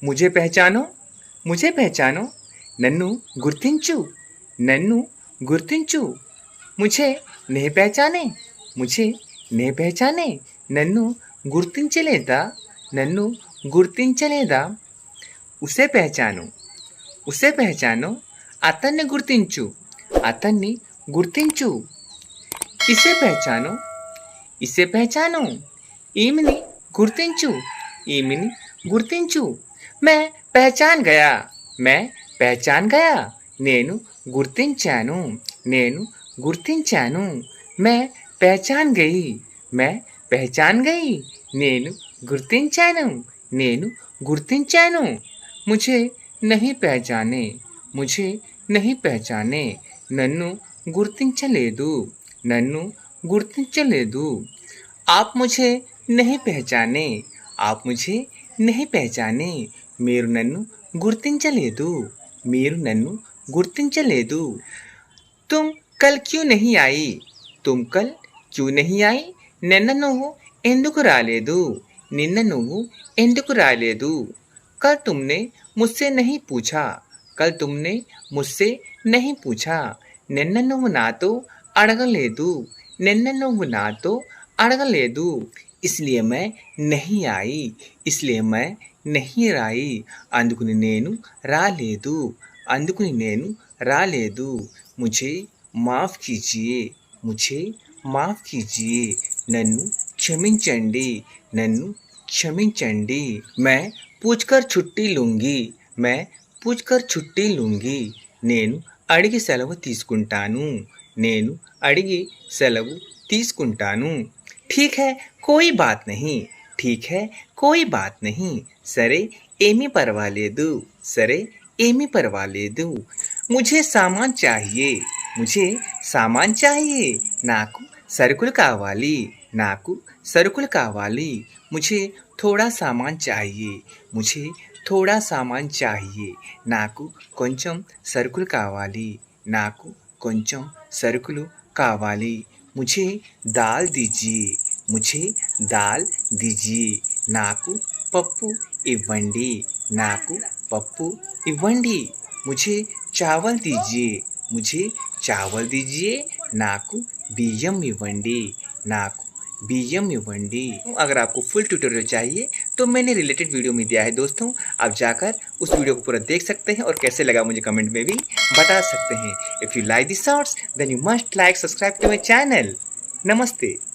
मुझे पहचानो मुझे पहचानो నన్ను గుర్తించు నన్ను గుర్తించు मुझे नहीं पहचाने मुझे नहीं पहचाने నన్ను గుర్తించలేదా నన్ను గుర్తించలేదా उसे पहचानो అతన్ని గుర్తించు इसे पहचानो ఈమెని గుర్తించు मैं पहचान गया నేను గుర్తించాను मैं पहचान गई నేను గుర్తించాను मुझे नहीं पहचाने నన్ను గుర్తించలేదు आप मुझे नहीं पहचाने మీరు నన్ను గుర్తించలేదు तुम कल क्यों नहीं आई నిన్న నువ్వు ఎందుకు రాలేదు कल तुमने मुझसे नहीं पूछा నిన్న నువ్వు నాతో అడగలేదు इसलिए मैं नहीं आई అందుకుని నేను రాలేదు मुझे माफ़ कीजिए నన్ను క్షమించండి मैं पूछकर छुट्टी लूंगी నేను అడిగి సెలవు తీసుకుంటాను ठीक है कोई बात नहीं సరే ఏమీ పర్వాలేదు मुझे सामान चाहिए నాకు సరుకులు కావాలి मुझे थोड़ा सामान चाहिए నాకు కొంచెం సరుకులు కావాలి मुझे दाल दीजिए నాకు పప్పు ఇవ్వండి मुझे चावल दीजिए నాకు బియ్యం इव्वंडी अगर आपको फुल ट्यूटोरियल चाहिए तो मैंने रिलेटेड वीडियो में दिया है दोस्तों, आप जाकर उस वीडियो को पूरा देख सकते हैं और कैसे लगा मुझे कमेंट में भी बता सकते हैं। If you like this shorts then you must like subscribe to my channel. नमस्ते।